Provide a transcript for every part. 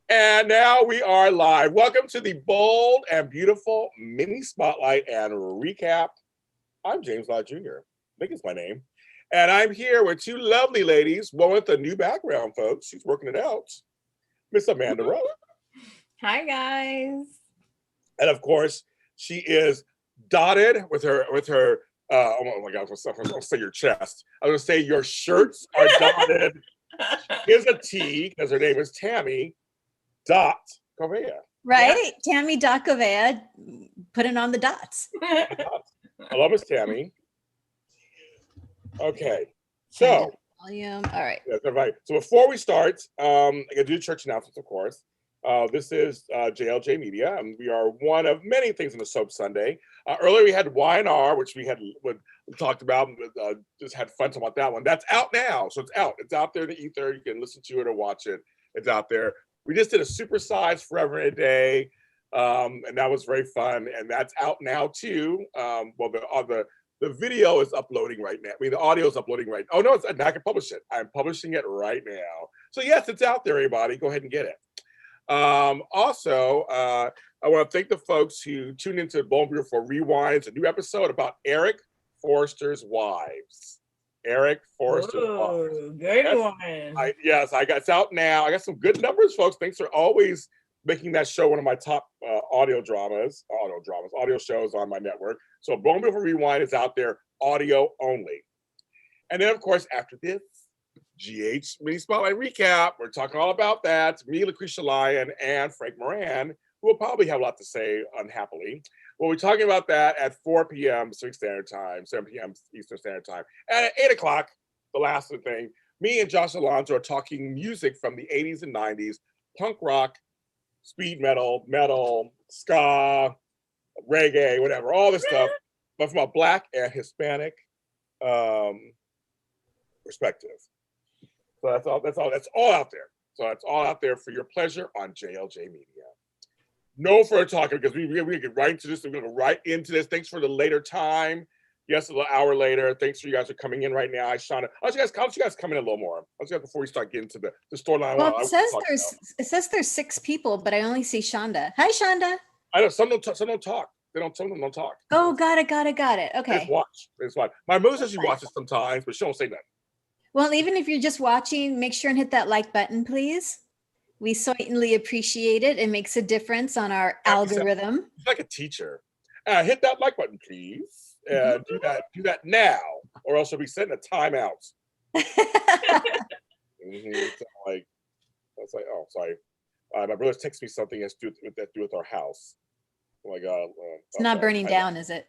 And now we are live. Welcome to the bold and beautiful mini spotlight and recap. I'm James Lott Jr. I think it's my name. And I'm here with two lovely ladies, one with a new background, folks. She's working it out. Miss Amanda Rowe. Hi, guys. And of course, she is dotted with her oh my God, I was gonna say your chest. I was gonna say your shirts are dotted. Here's a T, because her name is Tammy Dot Correa. Right? Yeah. Tammy Dot Correa, putting on the dots. Hello, Miss Tammy. Okay, so volume. All right. Yes, all right. So before we start, I gotta do church announcements, of course. This is JLJ Media, and we are one of many things on the Soap Sunday. Earlier we had YNR, which we talked about, just had fun talking about that one. That's out now, so it's out. It's out there in the ether. You can listen to it or watch it. It's out there. We just did a supersized Forever and a Day, and that was very fun. And that's out now too. Well, the video is uploading right now. I mean, the audio is uploading right now. Oh, no, I can publish it. I'm publishing it right now. So yes, it's out there, everybody. Go ahead and get it. Also, I want to thank the folks who tuned into Bold and Beautiful Rewinds, a new episode about Eric Forrester's wives. Eric Forrester's wives. Good one. Yes, it's out now. I got some good numbers, folks. Thanks for always making that show one of my top audio shows on my network. So Bold and Beautiful Rewind is out there, audio only. And then, of course, after this, GH Mini Spotlight Recap. We're talking all about that. Me, Lucretia Lyon, and Frank Moran, who will probably have a lot to say unhappily. We'll be talking about that at 4 p.m. Pacific Standard Time, 7 p.m. Eastern Standard Time. And at 8 o'clock, the last thing, me and Josh Alonso are talking music from the 80s and 90s, punk rock, speed metal, ska, reggae, whatever, all this stuff, but from a Black and Hispanic perspective. So that's all out there. So it's all out there for your pleasure on JLJ Media. No further talking, because we get right into this. We're going to go right into this. Thanks for the later time. Yes, a little hour later. Thanks for you guys for coming in right now. Shonda, why don't you guys come in a little more? Let's go before we start getting to the storyline. Well, it says there's 6 people, but I only see Shonda. Hi, Shonda. I know some don't talk. Some of them don't talk. Oh, got it. Okay. Just watch. My mother says she watches sometimes, but she don't say nothing. Well, even if you're just watching, make sure and hit that like button, please. We certainly appreciate it. It makes a difference on our algorithm. It's like a teacher. Hit that like button, please. Do that now, or else you'll be setting a timeout. It's like, oh, sorry. My brother texted me something that's to do with our house. Oh my God. It's not burning down, is it?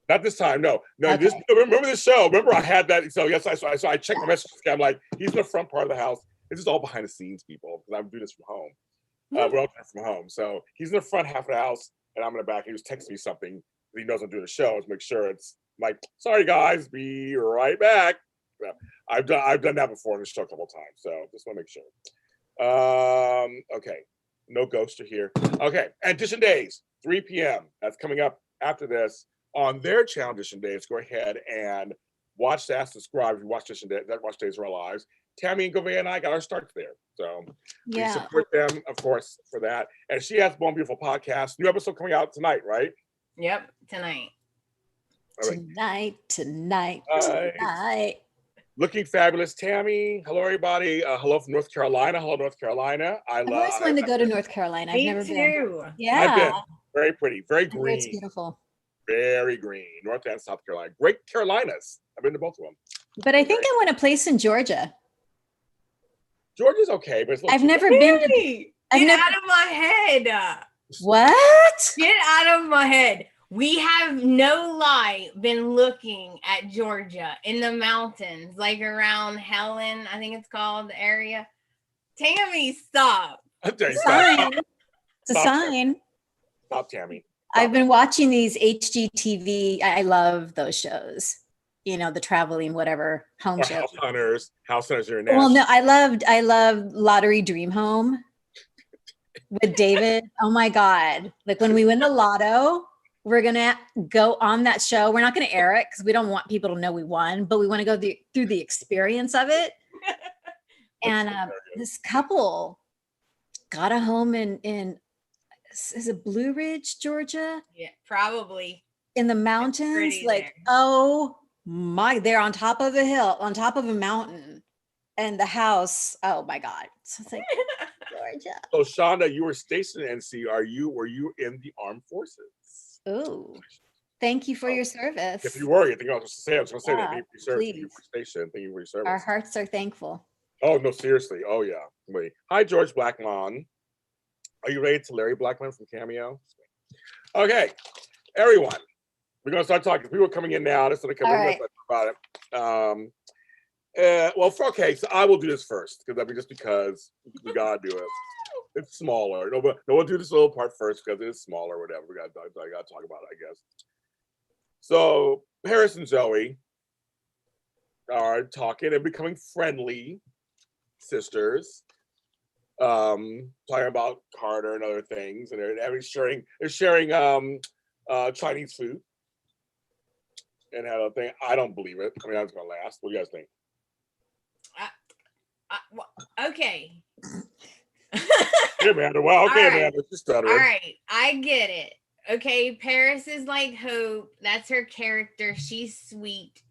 Not this time, no. Okay. Remember this show? Remember I had that. So yes, I checked my messages. I'm like, he's in the front part of the house. This is all behind the scenes, people, because I'm doing this from home. We're all doing it from home. So he's in the front half of the house, and I'm in the back. He was texting me something. He knows I'm doing the show. To make sure it's like, sorry guys, be right back. Yeah, I've done that before in the show a couple of times. So just want to make sure. Okay, no ghoster here. Okay, Edition Days, 3 p.m. That's coming up after this. On their channel, Edition Days, go ahead and watch that, subscribe if you watch Edition Days, watch Days of Our Lives. Tammy and Govea and I got our starts there. So we support them, of course, for that. And she has One Beautiful Podcast. New episode coming out tonight, right? Yep, tonight. Right. Tonight. Looking fabulous, Tammy. Hello, everybody. Hello from North Carolina. Hello, North Carolina. I've always wanted to go to North Carolina. I've never been. Yeah. I've been. Very pretty. Very green. It's beautiful. Very green. North and South Carolina. Great Carolinas. I've been to both of them. But I think I want a place in Georgia. Georgia's okay, but I've never been to. Get out of my head. What? Get out of my head. We have no lie been looking at Georgia in the mountains, like around Helen, I think it's called, the area. Tammy, stop. It's a sign. It's a sign. Stop, Tammy. I've been watching these HGTV. I love those shows. You know, the traveling, whatever, home shows. House Hunters are well, no, I love Lottery Dream Home with David. Oh my God. Like when we win the lotto, we're going to go on that show. We're not going to air it because we don't want people to know we won, but we want to go through the experience of it. And this couple got a home in is it Blue Ridge, Georgia? Yeah, probably. In the mountains, pretty like there. oh my, they're on top of a hill, on top of a mountain, and the house. Oh my God! So it's like Georgia. So Shonda, you were stationed in NC. Were you in the armed forces? Oh, thank you for your service. If you were, you think I was just say, I was going to say that. Yeah, Thank you for your service. please. You were stationed. Thank you for your service. Our hearts are thankful. Oh no, seriously. Oh yeah. Wait. Hi, George Blackmon. Are you ready to Larry Blackmon from Cameo? Okay, everyone. We're gonna start talking. People are coming in now. That's gonna come. We're gonna talk about it. Okay. So I will do this first because we gotta do it. It's smaller. No, but we'll do this little part first because it is smaller. Whatever. I gotta talk about it, I guess. So Paris and Zoe are talking and becoming friendly sisters. Talking about Carter and other things, and they're sharing Chinese food. And had a thing. I don't believe it. I mean, that's gonna last. What do you guys think? Okay. Hey, Amanda. Well, okay, Right. Amanda. Just stuttering. All right, I get it. Okay, Paris is like Hope. That's her character. She's sweet.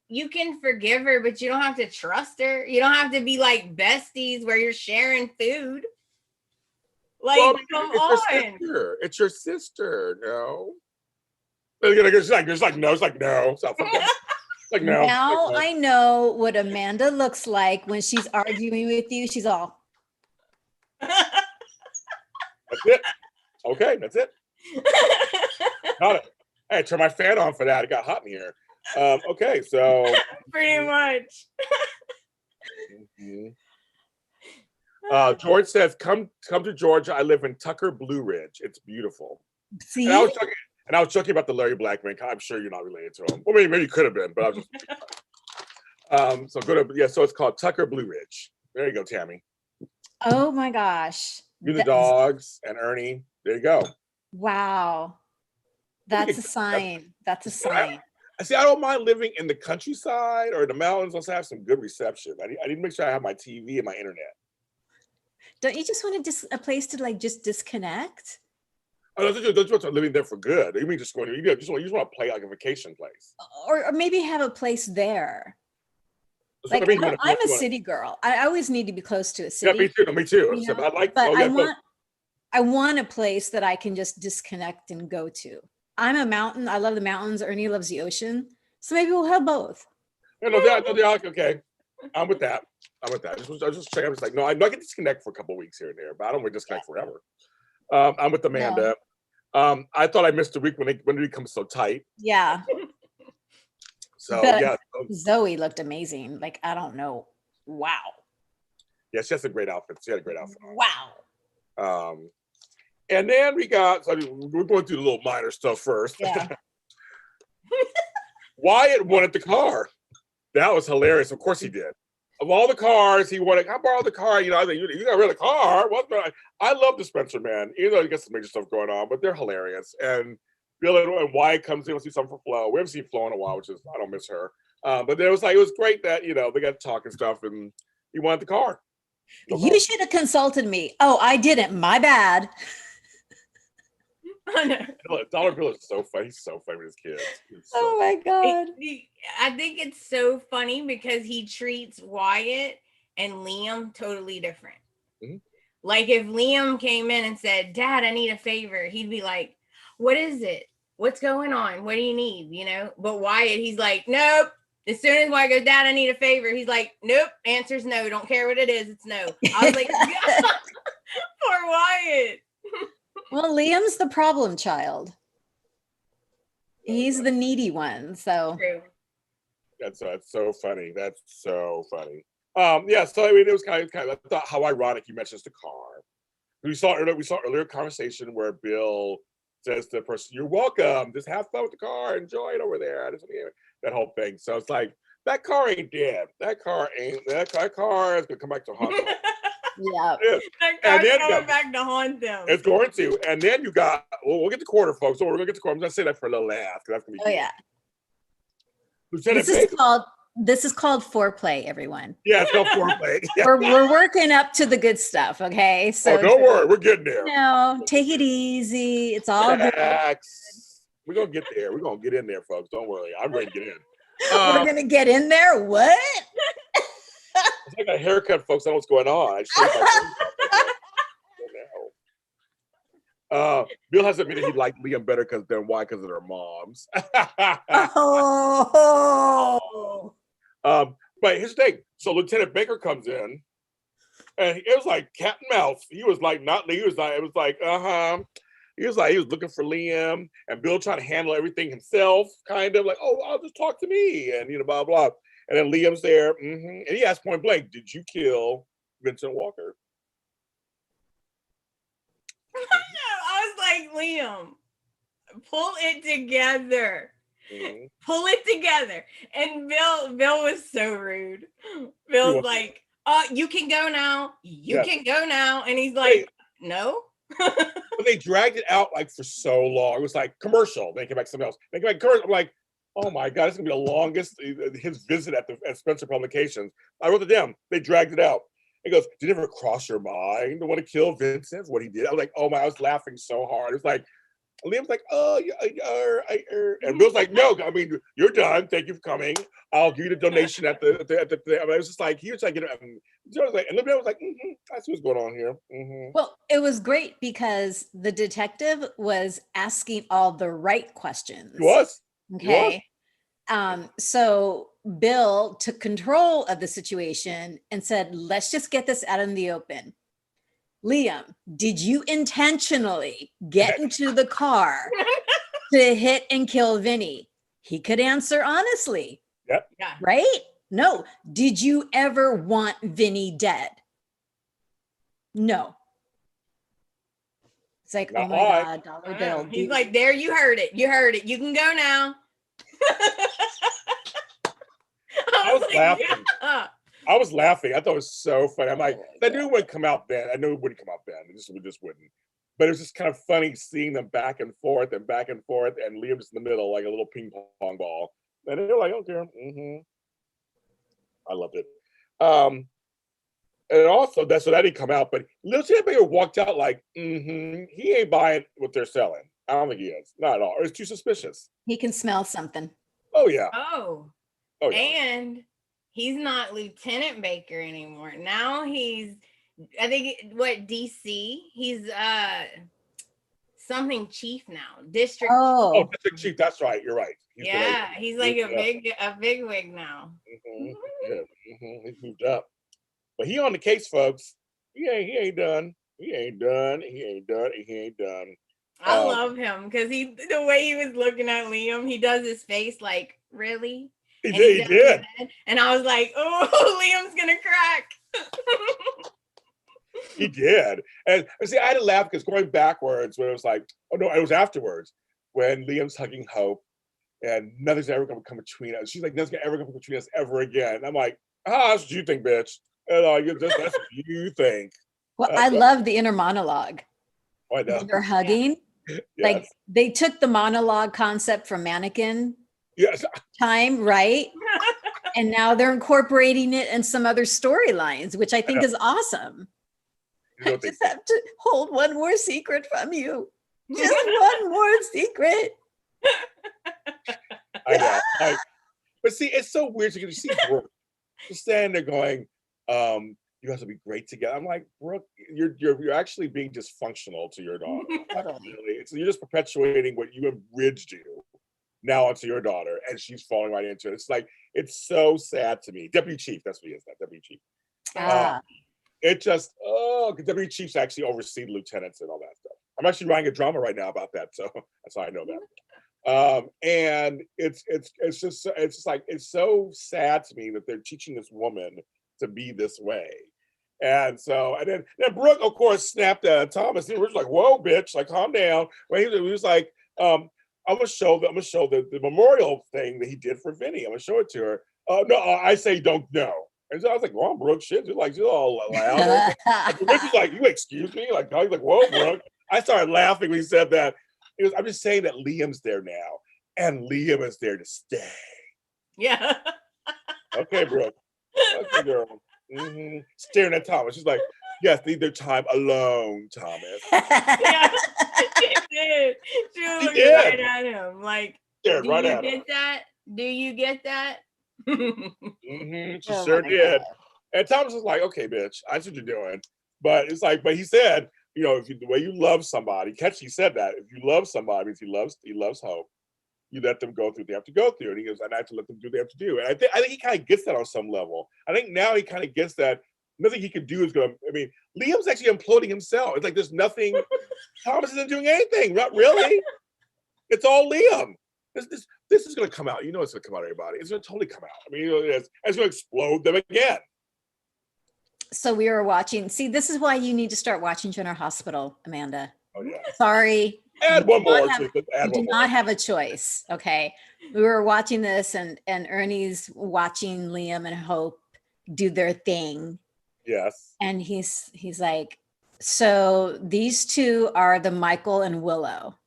You can forgive her, but you don't have to trust her. You don't have to be like besties where you're sharing food. Like, come on. It's your sister. No. It's like no. It's like no. It's like no. Now like, no. I know what Amanda looks like when she's arguing with you. She's all. That's it. Okay, that's it. Got it. Hey, turn my fan on for that. It got hot in here. Okay, so pretty much. George says, "Come to Georgia. I live in Tucker Blue Ridge. It's beautiful." See, and I was joking about the Larry Blackman. I'm sure you're not related to him. Well, maybe you could have been, but I was just. So go to So it's called Tucker Blue Ridge. There you go, Tammy. Oh my gosh! You, the dogs, and Ernie. There you go. Wow, that's a sign. That's a sign. I see. I don't mind living in the countryside or the mountains. Let's have some good reception. I need to make sure I have my TV and my internet. Don't you just want a place to like just disconnect? Oh, don't you want to living there for good? You mean just going? You just want to play like a vacation place, or maybe have a place there. Like I'm a city girl. I always need to be close to a city. Yeah, me too. You know? I want a place that I can just disconnect and go to. I'm a mountain. I love the mountains. Ernie loves the ocean. So maybe we'll have both. Okay. I'm with that. I was just checking. I was like, no, I can disconnect for a couple of weeks here and there, but I don't want to disconnect forever. I'm with Amanda. No. I thought I missed a week when it becomes so tight. Yeah. So Zoe looked amazing. Like, I don't know. Wow. Yeah, she has a great outfit. She had a great outfit. Wow. And then we're going through the little minor stuff first. Yeah. Wyatt wanted the car. That was hilarious. Of course he did. Of all the cars, he wanted. I borrowed the car. I think you got rid of the car. I love the Spencer man. Even though he got some major stuff going on, but they're hilarious. And Bill and Wyatt comes in. We'll see something for Flo. We haven't seen Flo in a while, I don't miss her. But it was great that they got to talk and stuff, and he wanted the car. You should have consulted me. Oh, I didn't. My bad. Dollar Bill is so funny. He's so funny with his kids. Oh my God. I think it's so funny because he treats Wyatt and Liam totally different. Mm-hmm. Like if Liam came in and said, "Dad, I need a favor," he'd be like, "What is it? What's going on? What do you need?" But Wyatt, he's like, "Nope." As soon as Wyatt goes, "Dad, I need a favor," he's like, "Nope." Answer's no. Don't care what it is. It's no. I was like, poor Wyatt. Well, Liam's the problem child. He's the needy one. So true. That's so funny. That's so funny. Yeah. So it was kind of. I thought how ironic you mentioned the car. We saw earlier conversation where Bill says to the person, "You're welcome. Just have fun with the car. Enjoy it over there." That whole thing. So it's like that car ain't dead. That car is gonna come back to haunt them. Yeah. That car's coming back to haunt them. It's going to. And then you got. We'll get the quarter, folks. So we're gonna get the quarter. I'm gonna say that for a little laugh because that's gonna be. Oh yeah. Lieutenant This is called this is called foreplay, everyone. Yeah, it's called foreplay. Yeah. We're working up to the good stuff, okay? So Don't worry, we're getting there. take it easy. It's all good. Relax. We're gonna get there. We're gonna get in there, folks. Don't worry. I'm ready to get in. We're gonna get in there. What? It's like a haircut, folks. I know what's going on. I shaved my Bill has admitted he liked Liam better because of their moms. Oh. But here's the thing. So Lieutenant Baker comes in, and it was like cat and mouse. He was like, he was looking for Liam, and Bill trying to handle everything himself, kind of like, oh, I'll just talk to me, and blah blah. And then Liam's there, and he asked point blank, "Did you kill Vincent Walker?" I was like, Liam, pull it together. Mm-hmm. Pull it together. And Bill was so rude. Bill's like, you can go now. You can go now. And he's like, no. But they dragged it out like for so long. It was like commercial. They came back to something else. They came back commercial. I'm like, oh my God, it's gonna be the longest. His visit at Spencer Publications. I wrote it down. They dragged it out. He goes, did it ever cross your mind to want to kill Vincent? What he did? I was like, oh my, I was laughing so hard. It was like, Liam's like, oh, yeah, and Bill's like, no, I mean, you're done. Thank you for coming. I'll give you the donation at the I mean, it was just like, he was like, and Liam was like, that's what's going on here. Mm-hmm. Well, it was great because the detective was asking all the right questions. He was. Okay. So Bill took control of the situation and said, let's just get this out in the open. Liam, did you intentionally get into the car to hit and kill Vinny? He could answer honestly. Yep. Yeah. Right? No. Did you ever want Vinny dead? No. It's like, oh my God, dollar bill. He's like, there, you heard it. You heard it. You can go now. I was laughing. Yeah. I was laughing. I thought it was so funny. I'm like, I knew it wouldn't come out then. I knew it wouldn't come out then. It just wouldn't. But it was just kind of funny seeing them back and forth, and Liam's in the middle like a little ping pong ball. And they're like, okay. Mm-hmm. I loved it. And also, that didn't come out, but Lieutenant Baker walked out like, he ain't buying what they're selling. I don't think he is. Not at all. It's too suspicious. He can smell something. Oh, yeah. Oh yeah. And he's not Lieutenant Baker anymore. Now he's, I think, DC? He's something chief now. District. Oh, District chief. That's right. You're right. He's like a big wig now. He's moved up. But he on the case, folks. He ain't done. He ain't done. I love him because the way he was looking at Liam, he does his face like, really? He did. And I was like, oh, Liam's gonna crack. He did. And see, I had to laugh because going backwards when it was like, oh no, it was afterwards when Liam's hugging Hope and nothing's ever gonna come between us. She's like, nothing's ever gonna come between us ever again. And I'm like, that's what you think, bitch. And that's what you think. Well, I love the inner monologue. Oh, I know. When they're hugging. Yes. Like they took the monologue concept from Mannequin. Yes. Time, right? And now they're incorporating it in some other storylines, which I think is awesome. I just have to hold one more secret from you. Just one more secret. I know. But see, it's so weird because you see Brooke just standing there going, you have to be great together. I'm like, Brooke, you're actually being dysfunctional to your daughter. Really. You're just perpetuating what you abridged you now onto your daughter, and she's falling right into it. It's like, it's so sad to me. Deputy Chief, that's what he is, that Deputy Chief. It just, Deputy Chiefs actually oversee lieutenants and all that stuff. I'm actually writing a drama right now about that, so that's how I know that. And it's just like, it's so sad to me that they're teaching this woman to be this way. And so, and then Brooke, of course, snapped at Thomas. He was like, whoa, bitch, like, calm down. When he was like, I'm gonna show the memorial thing that he did for Vinny. I'm gonna show it to her. No, I say don't know. And so I was like, well, Brooke, shit, you're all loud. Brooke was like, you excuse me? Like, I was like, whoa, Brooke. I started laughing when he said that. I'm just saying that Liam's there now, and Liam is there to stay. Yeah. Okay, Brooke. Okay, girl. Staring at Thomas. She's like, yes, need their time alone, Thomas. Yeah, she did. She was She looking did. right at him. Like, Stared do right you at get him. that? Do you get that? She Oh sure my did. God. And Thomas was like, okay, bitch, I see what you're doing. But it's like, but he said, you know, if you, the way you love somebody, catch, he said that if you love somebody, means he loves Hope. You let them go through what they have to go through. And he goes, and I have to let them do what they have to do. And I think he kind of gets that on some level. I think now he kind of gets that nothing he can do is going to, I mean, Liam's actually imploding himself. It's like there's nothing, Thomas isn't doing anything, not really. It's all Liam. This is going to come out. You know it's going to come out, everybody. It's going to totally come out. I mean, you know, it's going to explode them again. So we were watching. See, this is why you need to start watching General Hospital, Amanda. Oh, yeah. Sorry. Add one more. You Add do one more. not have a choice. Okay. We were watching this and Ernie's watching Liam and Hope do their thing. Yes. And he's like, so these two are the Michael and Willow.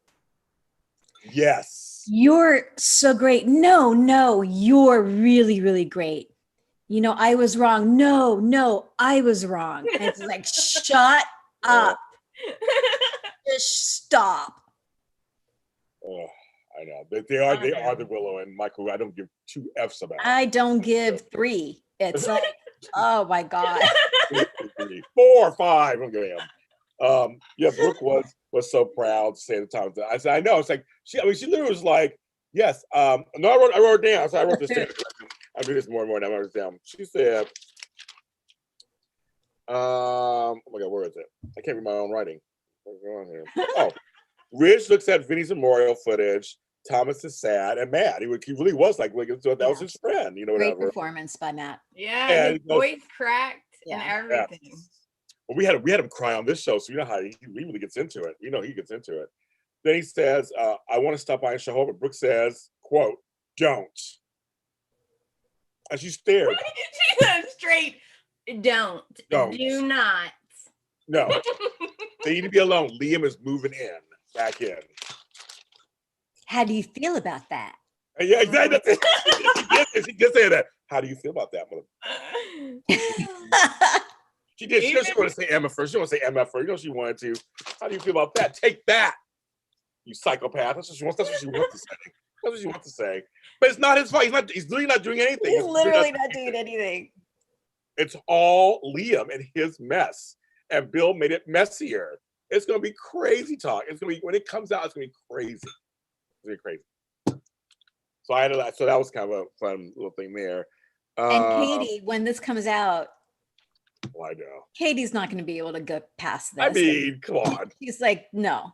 Yes. You're so great. No, you're really, really great. You know, I was wrong. No, I was wrong. And it's like, shut up. Just stop. Oh, I know. They are the Willow and Michael. I don't give two F's about. I don't give 3. It's like, oh my God. 3, 4, 5. I'm giving him. Yeah, Brooke was so proud to say the time. I said, I know. It's like she literally was like, yes. No, I wrote it down. So I wrote this down. I do this more and more now. I wrote it down. She said, oh my God, where is it? I can't read my own writing. What's going on here? Oh, Ridge looks at Vinny's memorial footage. Thomas is sad and mad. He really was like that was his friend, you know. Great whatever. performance by Matt. Yeah, And his voice cracked and everything. Yeah. Well, we had him cry on this show, so you know how he really gets into it. You know, he gets into it. Then he says, I want to stop by and show Hope. But Brooke says, quote, don't. And she stared. She said straight, don't. Do not. No. They need to be alone. Liam is moving back in. How do you feel about that? Yeah, exactly. She did say that. How do you feel about that, mother? She did. She didn't want to say Emma first. She didn't want to say Emma first. You know she wanted to. How do you feel about that? Take that, you psychopath. That's what she wants. That's what she wants to say. That's what she wants to say. But it's not his fault. He's literally not doing anything. He's literally not doing anything. It's all Liam and his mess. And Bill made it messier. It's going to be crazy talk. It's going to be, when it comes out, it's going to be crazy. It's going to be crazy. So that was kind of a fun little thing there. And Katie, when this comes out, well, I know. Katie's not going to be able to go past this. I mean, come on. She's like, no.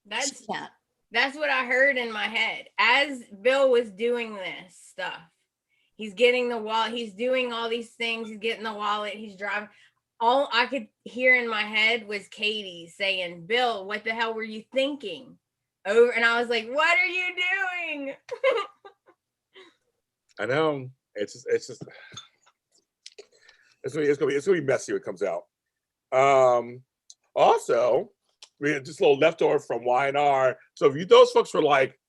That's what I heard in my head. As Bill was doing this stuff, he's getting the wallet, he's doing all these things, he's getting the wallet, he's driving. All I could hear in my head was Katie saying, Bill, what the hell were you thinking? Over, and I was like, what are you doing? I know. It's gonna be messy when it comes out. Also, we had just a little leftover from Y&R. So if those folks were like,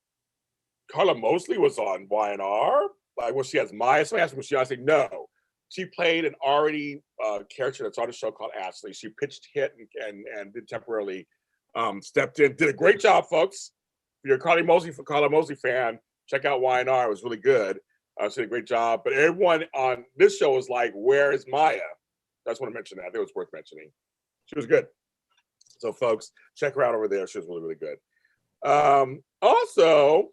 Carla Mosley was on Y&R, like, well, she has Maya. Somebody asked me, I said, no. She played an already character that's on a show called Ashley. She pitched hit and did temporarily stepped in, did a great job, folks. If you're a Carla Mosley fan, check out Y&R. It was really good. She did a great job. But everyone on this show was like, where is Maya? I just want to mention that. I think it was worth mentioning. She was good. So, folks, check her out over there. She was really, really good. Also,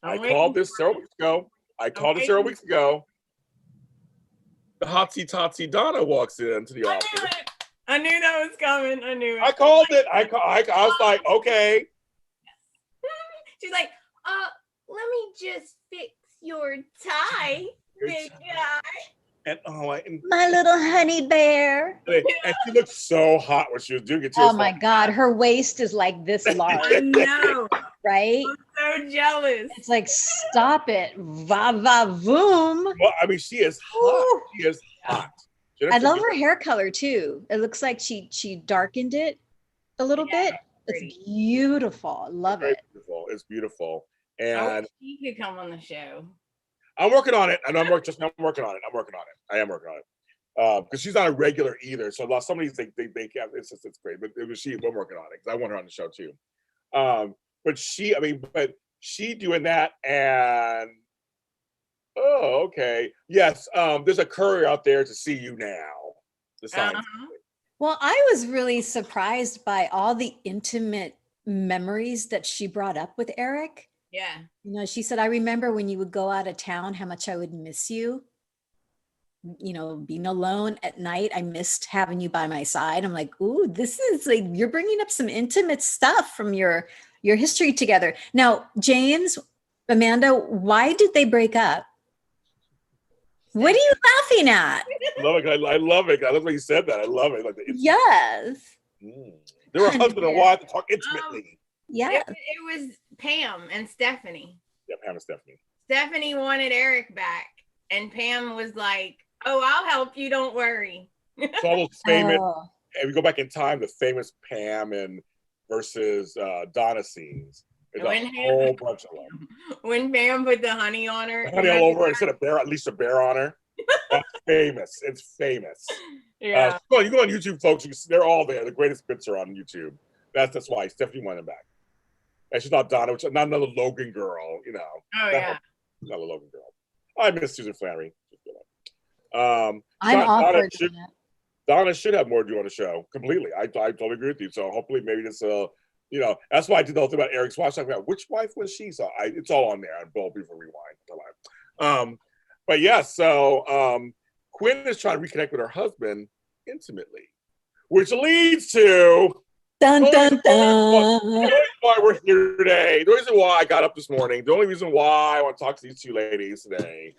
I called this several weeks ago. The Hotsy Totsy Donna walks into the office. I knew that was coming. I knew it. I called it. I was like, okay. She's like, let me just fix your tie, big guy. And my little honey bear. And she looked so hot when she was doing it too. Oh my God, her waist is like this large. I know, right? I'm so jealous. It's like, stop it, va va voom. Well, I mean, she is hot. Ooh. She is hot. I love her hair color too. It looks like she darkened it a little bit. It's beautiful. I love it. Beautiful. It's beautiful. And she could come on the show. I'm working on it, and I'm working on it. I am working on it. Because she's not a regular either. So some of these they can't. It's great, but it was I'm working on it because I want her on the show too. But she doing that, and oh, okay, yes. There's a courier out there to see you now. The sign. Well, I was really surprised by all the intimate memories that she brought up with Eric. Yeah. You know, she said, I remember when you would go out of town, how much I would miss you. You know, being alone at night, I missed having you by my side. I'm like, ooh, this is like, you're bringing up some intimate stuff from your history together. Now, James, Amanda, why did they break up? What are you laughing at? I love it. I love it. I love when you said that. I love it. Like yes. They were husband and wife to talk intimately. Yeah. It was Pam and Stephanie. Yeah, Pam and Stephanie. Stephanie wanted Eric back, and Pam was like, "Oh, I'll help you. Don't worry." It's all those famous. If we go back in time, the famous Pam and versus Donna scenes. There's a whole bunch of them. When Pam put the honey on her. Honey all over her instead of bear, at least a bear on her. That's famous. It's famous. Yeah. You go on YouTube, folks. They're all there. The greatest bits are on YouTube. That's why Stephanie wanted back. And she's not Donna, which is not another Logan girl, you know. Oh, yeah. Not a Logan girl. I miss Susan Flannery. I'm awkward. Donna should have more to do on the show. Completely. I totally agree with you. So hopefully maybe this you know, that's why I did the whole thing about Eric's wife. Talking about which wife was she? So it's all on there on Bold Beautiful Rewind. But yeah, so Quinn is trying to reconnect with her husband intimately, which leads to dun dun dun. The only reason why we're here today, the reason why I got up this morning, the only reason why I want to talk to these two ladies today.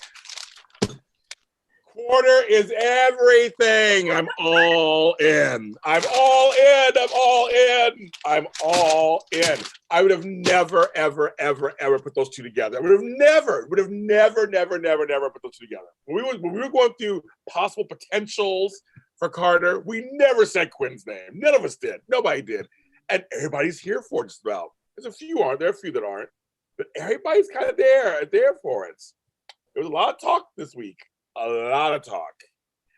Quarter is everything. I'm all in. I'm all in. I'm all in. I'm all in. I would have never, ever, ever, ever put those two together. I would have never, put those two together. When we were going through possible potentials for Carter, we never said Quinn's name. None of us did. Nobody did. And everybody's here for it just about. There's a few aren't. There are a few that aren't. But everybody's kind of there for it. There was a lot of talk this week. A lot of talk.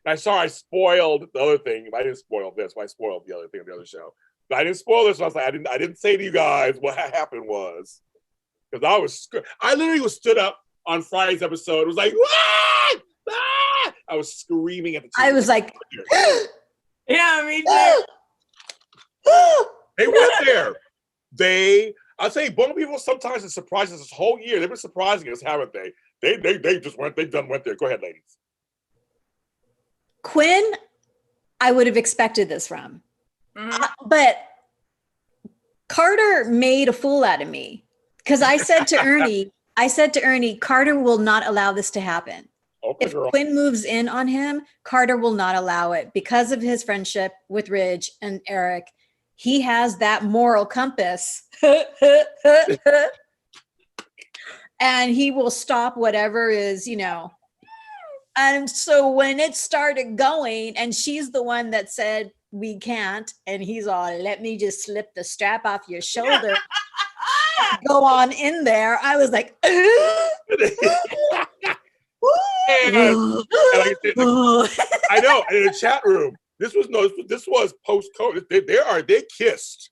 And I spoiled the other thing. I didn't spoil this, but I spoiled the other thing on the other show. But I didn't spoil this. So I was like, I didn't say to you guys what happened was. Because I literally stood up on Friday's episode. It was like, ah! Ah! I was screaming at the TV. I was like, yeah, me too. They went there. I'll say, Bone people sometimes it surprises us this whole year. They've been surprising us, haven't they? They just went there. Go ahead, ladies. Quinn, I would have expected this from. Mm-hmm. But Carter made a fool out of me. Because I said to Ernie, Carter will not allow this to happen. Okay, if girl. Quinn moves in on him, Carter will not allow it because of his friendship with Ridge and Eric. He has that moral compass. And he will stop whatever is, you know. And so when it started going, and she's the one that said, we can't, and he's all, let me just slip the strap off your shoulder. Go on in there. I was like, I know. In the chat room, this was post-COVID. They kissed.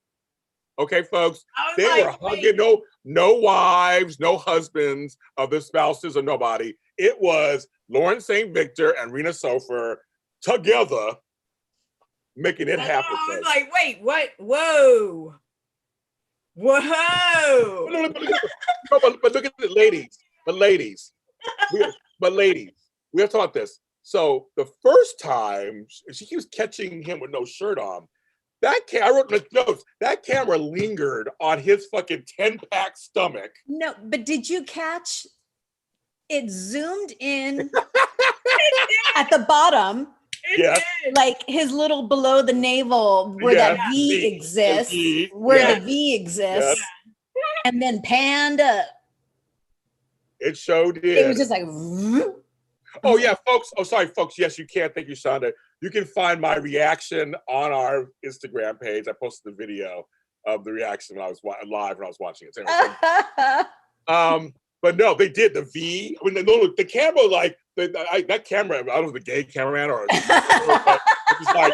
Okay, folks. They were hugging. No wives, no husbands of the spouses or nobody. It was Lauren St. Victor and Rena Sofer together making it happen. I was like, wait, what? Whoa. But look at the ladies. We have taught this. So the first time she keeps catching him with no shirt on. I wrote in the notes, that camera lingered on his fucking 10-pack stomach. No, but did you catch it zoomed in at the bottom? Yes. Like his little below the navel where that V exists, the V exists, and then panned up. It showed it. It was just like, oh yeah, folks. Oh, sorry, folks. Yes, you can. Thank you, Shonda. You can find my reaction on our Instagram page. I posted the video of the reaction when I was live when I was watching it. But no, they did the V. I mean, the camera, like that camera. I don't know, the gay cameraman or just like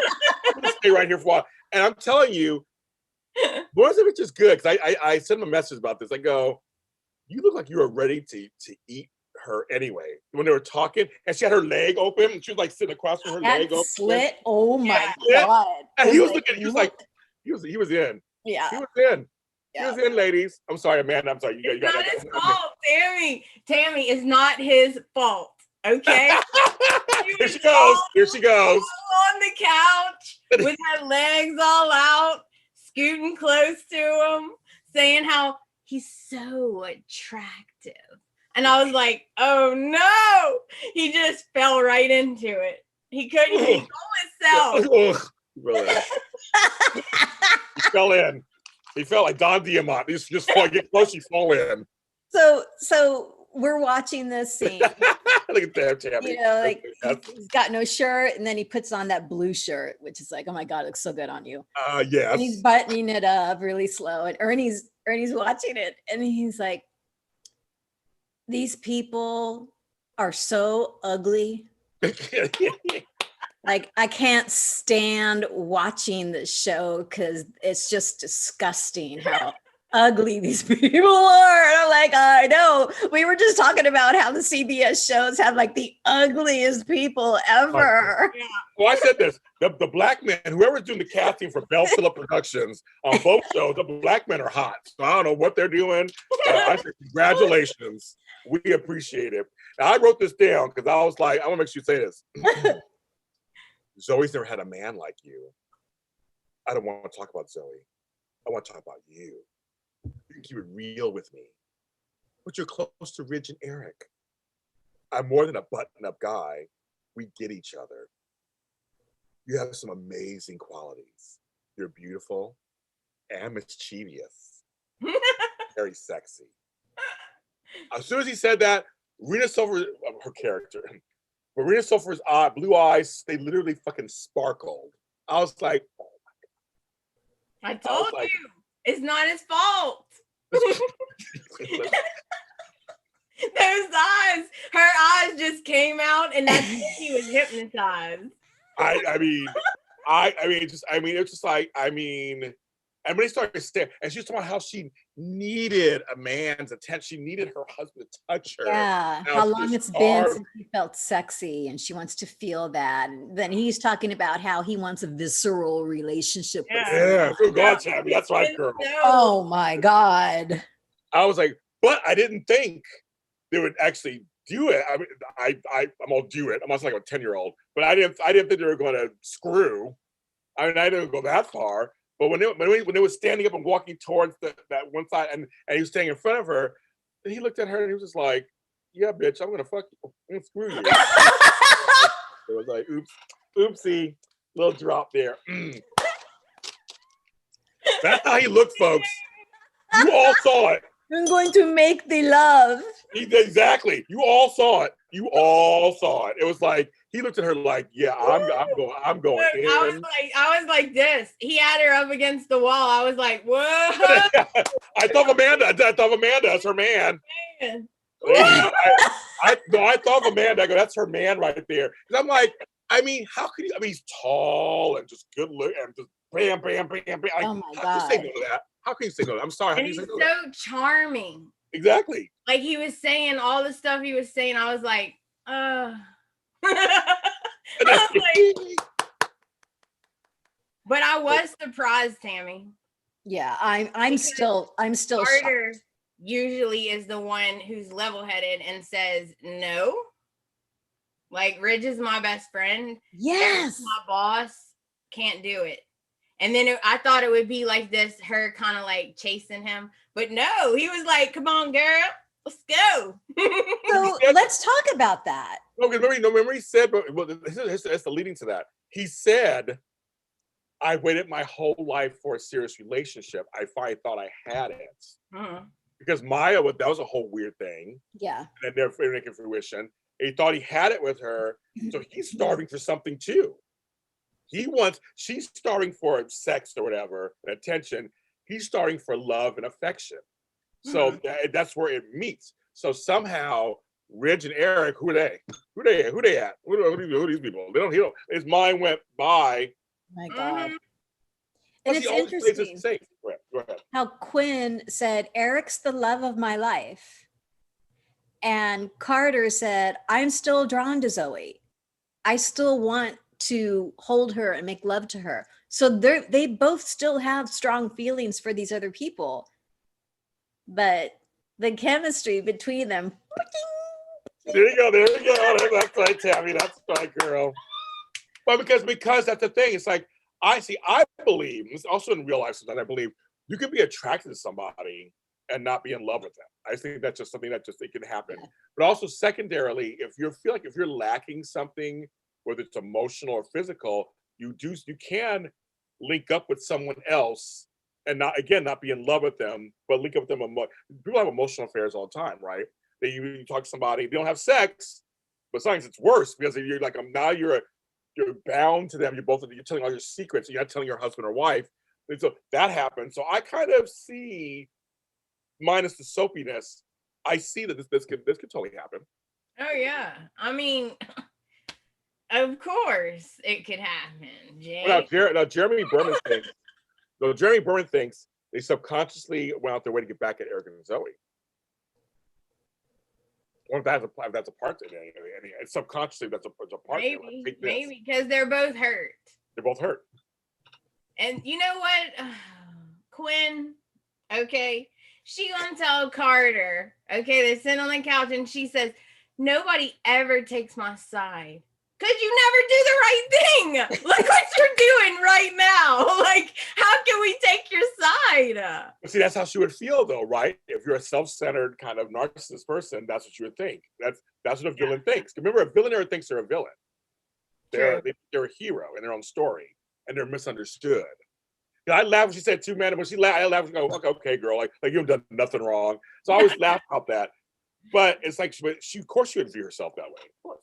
stay right here for a while. And I'm telling you, Borzovich is good because I sent him a message about this. I go, you look like you were ready to eat her anyway when they were talking, and she had her leg open, and she was like sitting across from her leg open. Slit. Oh my God! And he was looking. He was like, he was in. Yeah, he was in. Yeah. He was in, ladies. I'm sorry, Amanda. I'm sorry. It's not his fault, Tammy. Tammy, it's not his fault. Okay. Here she goes. Here she goes. On the couch with her legs all out, scooting close to him, saying how he's so attractive. And I was like, oh no. He just fell right into it. He couldn't control himself. Really? He fell in. He felt like Don Diamont. He just get close, he fall in. So we're watching this scene. Look at that, Tammy. You know, like he's got no shirt, and then he puts on that blue shirt, which is like, oh my God, it looks so good on you. Yes. And he's buttoning it up really slow, and Ernie's watching it, and he's like, these people are so ugly. Like, I can't stand watching this show because it's just disgusting how ugly these people are. And I'm like, I know. We were just talking about how the CBS shows have like the ugliest people ever. Yeah. Well, I said this. The black men, whoever's doing the casting for Bell Phillip Productions on both shows, the black men are hot. So I don't know what they're doing. I said, congratulations. We appreciate it. Now, I wrote this down because I was like, I want to make sure you say this. Zoe's never had a man like you. I don't want to talk about Zoe. I want to talk about you. You can keep it real with me. But you're close to Ridge and Eric. I'm more than a button-up guy. We get each other. You have some amazing qualities. You're beautiful and mischievous. Very sexy. As soon as he said that, Rena Silver, her character, but Rena Silver's blue eyes, they literally fucking sparkled. I was like, oh my God. I told you, it's not his fault. Those eyes, her eyes just came out, and that's when he was hypnotized. And when he started staring, and she was talking about how she needed a man's attention. She needed her husband to touch her. Yeah, how long it's been since she felt sexy, and she wants to feel that. And then he's talking about how he wants a visceral relationship with her. Yeah, good God, Tabby, that's right, girl. Oh my God. I was like, but I didn't think they would actually do it. I mean, I'm gonna do it. I'm also like a 10-year-old, but I didn't think they were going to screw. I mean, I didn't go that far. But when they was standing up and walking towards that one side, and he was standing in front of her, and he looked at her and he was just like, "Yeah, bitch, I'm gonna fuck you. I'm gonna screw you." It was like, "Oops, oopsie, little drop there." That's how he looked, folks. You all saw it. I'm going to make the love. Exactly. You all saw it. You all saw it. It was like he looked at her like, "Yeah, I'm going in." I was like this. He had her up against the wall. I was like, "Whoa!" I thought of Amanda as her man. I thought of Amanda. I go, "That's her man right there." Because I'm like, I mean, how could you? I mean, he's tall and just good look and just bam, bam, bam, bam. Like, oh my God! How can you say no to that? How can you say no? I'm sorry. And he's so charming. Exactly. Like he was saying all the stuff he was saying. I was like, but I was surprised, Tammy. Yeah, I'm still Carter usually is the one who's level-headed and says no. Like, Ridge is my best friend. Yes. My boss can't do it. And then I thought it would be like this, her kind of like chasing him. But no, he was like, "Come on, girl, let's go." So let's talk about that. No, remember he said, but it's the leading to that. He said, "I waited my whole life for a serious relationship. I finally thought I had it." Mm-hmm. Because Maya, that was a whole weird thing. Yeah. And never making fruition. He thought he had it with her. So he's starving for something too. She's starving for sex or whatever, attention. He's starving for love and affection. So that's where it meets. So somehow Ridge and Eric, who are they? Who they at? Who are these people? They don't. His mind went by. My God. Mhm. And Plus, it's he always plays it interesting safe. Go ahead. how Quinn said, Eric's the love of my life. And Carter said, I'm still drawn to Zoe. I still want to hold her and make love to her. So they both still have strong feelings for these other people. But the chemistry between them. There you go. That's right, Tammy. That's right, girl. But because that's the thing. It's like I believe, it's also in real life sometimes, I believe you can be attracted to somebody and not be in love with them. I think that's just something that it can happen. Yeah. But also secondarily, if you're lacking something, whether it's emotional or physical, you can link up with someone else and not be in love with them, but link up with them. People have emotional affairs all the time, right? That you talk to somebody, they don't have sex, but sometimes it's worse because you're like, now you're bound to them. You're telling all your secrets. You're not telling your husband or wife. And so that happens. So I kind of see, minus the soapiness, I see that this could totally happen. Oh yeah. I mean, of course it could happen, Jay. Now Jeremy Berman thinks they subconsciously went out their way to get back at Eric and Zoe. Or if that's a part of it, and subconsciously that's a part. Maybe because they're both hurt. They're both hurt. And you know what, Quinn? Okay, she gonna tell Carter. Okay, they sit on the couch and she says, "Nobody ever takes my side. Because you never do the right thing. Look what you're doing right now. Like, how can we take your side?" See, that's how she would feel, though, right? If you're a self-centered kind of narcissist person, that's what you would think. That's what a villain thinks. Remember, a villain never thinks they're a villain. They're a hero in their own story, and they're misunderstood. I laugh when she said 2 men, and when she laughed, I laughed and go, okay, girl, like you've done nothing wrong. So I always laugh about that. But it's like, of course she would view herself that way. Of course.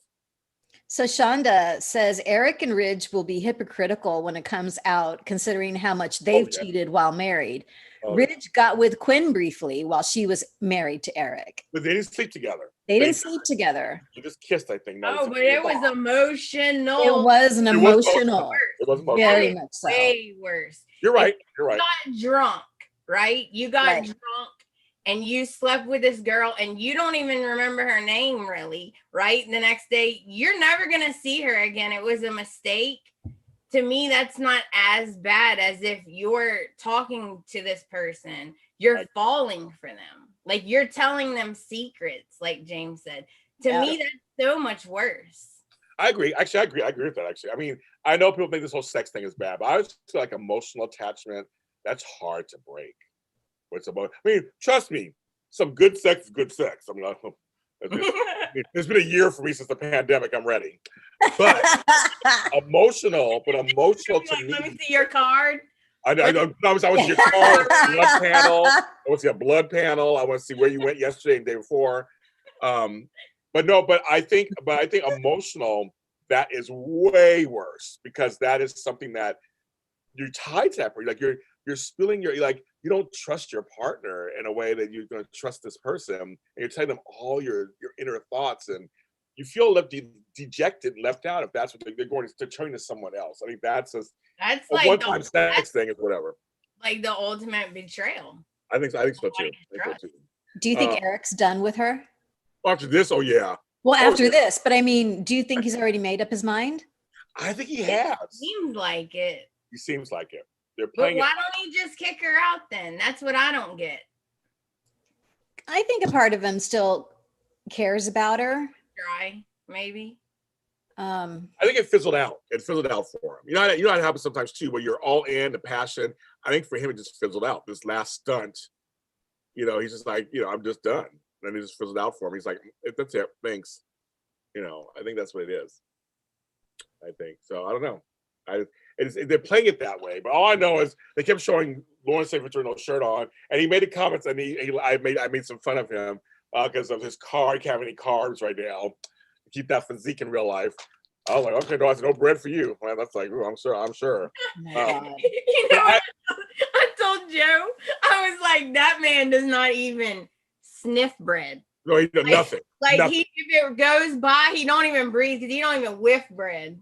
So Shonda says Eric and Ridge will be hypocritical when it comes out, considering how much they've cheated while married. Ridge got with Quinn briefly while she was married to Eric. But they didn't sleep together. They didn't sleep together. They just kissed, I think. Oh, but it was emotional. It was an emotional. It was emotional. Very much so. Way worse. You're right. You got drunk, right? You got drunk and you slept with this girl and you don't even remember her name really, right? The next day, you're never going to see her again. It was a mistake. To me, that's not as bad as if you're talking to this person, you're falling for them. Like you're telling them secrets, like James said. To me, that's so much worse. I agree. Actually, I agree with that, actually. I mean, I know people think this whole sex thing is bad, but I just feel like emotional attachment, that's hard to break. I mean, trust me, some good sex is good sex. I mean, it's been a year for me since the pandemic. I'm ready. But emotional to me. Let me see your card. I want to see your card, blood panel. I want to see a blood panel. I want to see where you went yesterday and the day before. But I think emotional, that is way worse because that is something that you're tied to that. Like you're spilling you don't trust your partner in a way that you're going to trust this person, and you're telling them all your inner thoughts, and you feel left dejected and left out if that's what they're going to turn to someone else. I think that's like one-time sex thing is whatever. Like the ultimate betrayal. I think so too. Do you think Eric's done with her? After this, oh yeah. Well, after this, but I mean, do you think he's already made up his mind? I think he has. Seems like it. He seems like it. They're But playing. why don't he just kick her out then? That's what I don't get. I think a part of him still cares about her. Try, maybe. I think it fizzled out. It fizzled out for him. You know how it happens sometimes too, where you're all in the passion. I think for him it just fizzled out. This last stunt, he's just like, I'm just done. And it just fizzled out for him. He's like, that's it. Thanks. I think that's what it is. I think so. I don't know. They're playing it that way, but all I know is they kept showing Lawrence St. Victor no shirt on, and he made the comments, and I made some fun of him because of his car. He can't have any carbs right now. Keep that physique in real life. I was like, okay, no bread for you. Man, that's like, I'm sure. I told Joe, I was like, that man does not even sniff bread. No, he does nothing. Like nothing. if it goes by, he don't even breathe because he don't even whiff bread.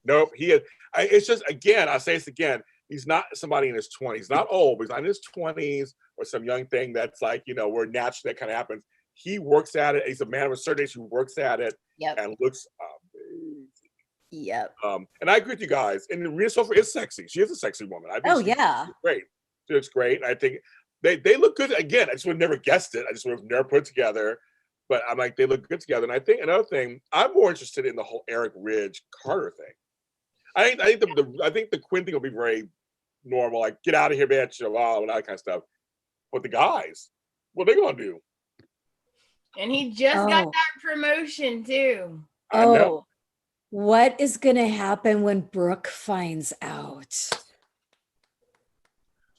Nope. He is. It's just, again, I say this again. He's not somebody in his 20s. He's not old, but he's not in his 20s or some young thing that's like, where naturally that kind of happens. He works at it. He's a man of a certain age who works at it and looks amazing. Yep. And I agree with you guys. And Rhea Sofer is sexy. She is a sexy woman. I think she's great. She looks great. I think they look good. Again, I just would have never guessed it. I just would have never put it together. But I'm like, they look good together. And I think another thing, I'm more interested in the whole Eric Ridge Carter thing. I think the Quinn thing will be very normal, like get out of here, bitch, and all that kind of stuff. But the guys, what are they gonna do? And he just got that promotion too. I know. What is gonna happen when Brooke finds out? She's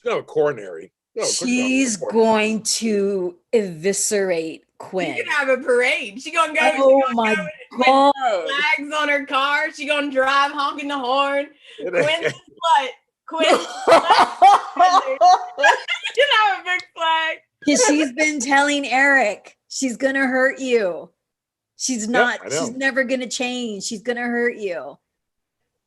gonna have a coronary. She's going to eviscerate Quinn. She's gonna have a parade. She's gonna go. Oh my God! Flags on her car. She's gonna drive honking the horn. Quinn's slut. Quinn's you have a big flag. Because she's been telling Eric she's gonna hurt you. She's not. She's never gonna change. She's gonna hurt you.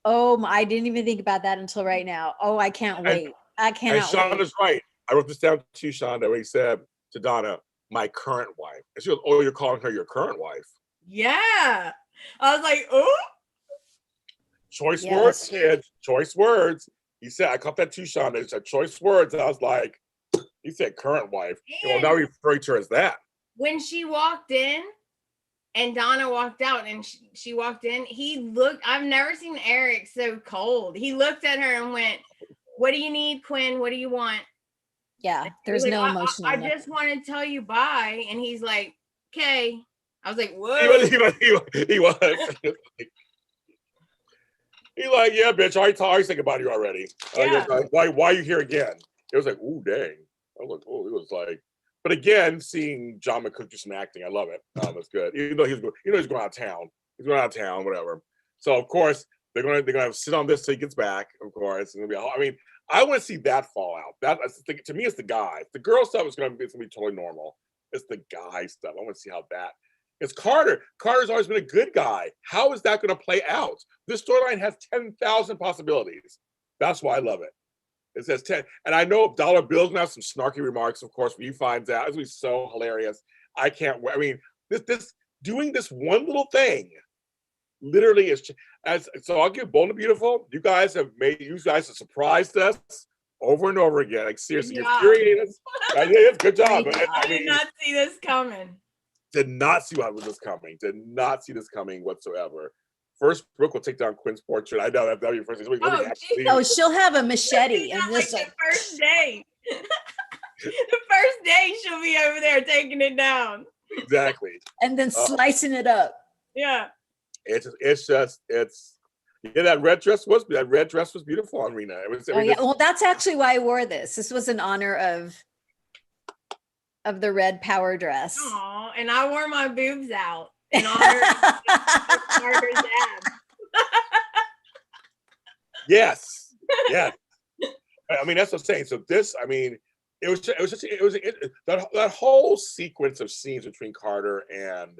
Oh, I didn't even think about that until right now. Oh, I can't wait. I cannot wait. Shonda's right. I wrote this down to Shonda when he said to Donna, "My current wife." And she goes, "Oh, you're calling her your current wife?" Yeah. I was like, "Oh." Choice words, kids. Choice words. He said, I caught that too, Shonda. He said choice words. And I was like, he said current wife. Well, now referring to her as that. When she walked in and Donna walked out and she walked in, he looked, I've never seen Eric so cold. He looked at her and went, "What do you need, Quinn? What do you want?" Yeah, there's no emotion. I just want to tell you bye. And he's like, "Okay." I was like, "Whoa." He was. He's like, "Yeah, bitch, I always think about you already." Yeah. Why are you here again? It was like, ooh, dang. I was like, oh, it was like, but again, seeing John McCook do some acting, I love it. That's good. Even though he's going out of town. He's going out of town, whatever. So of course they're gonna sit on this till he gets back. Of course, and I mean, I want to see that fall out. That's to me, it's the guy. The girl stuff is gonna be totally normal. It's the guy stuff. I want to see how that. It's Carter. Carter's always been a good guy. How is that going to play out? This storyline has 10,000 possibilities. That's why I love it. It says 10. And I know Dollar Bill's going to have some snarky remarks, of course, when he finds out. It's going to be so hilarious. I can't wait. I mean, this doing this one little thing literally is. So I'll give Bold and Beautiful. You guys have surprised us over and over again. Like, seriously, you're infuriating us. Good job. I did not see this coming. Did not see what was this coming. Did not see this coming whatsoever. First, Brooke will take down Quinn's portrait. I know that'll be your first thing. She'll have a machete and this the first day. The first day she'll be over there taking it down. Exactly. And then slicing it up. Yeah. It's that red dress was beautiful on Rena. Well, that's actually why I wore this. This was in honor of the red power dress. Aw, and I wore my boobs out in honor of Carter's abs. Yes. I mean, that's what I'm saying. So this, I mean, that whole sequence of scenes between Carter and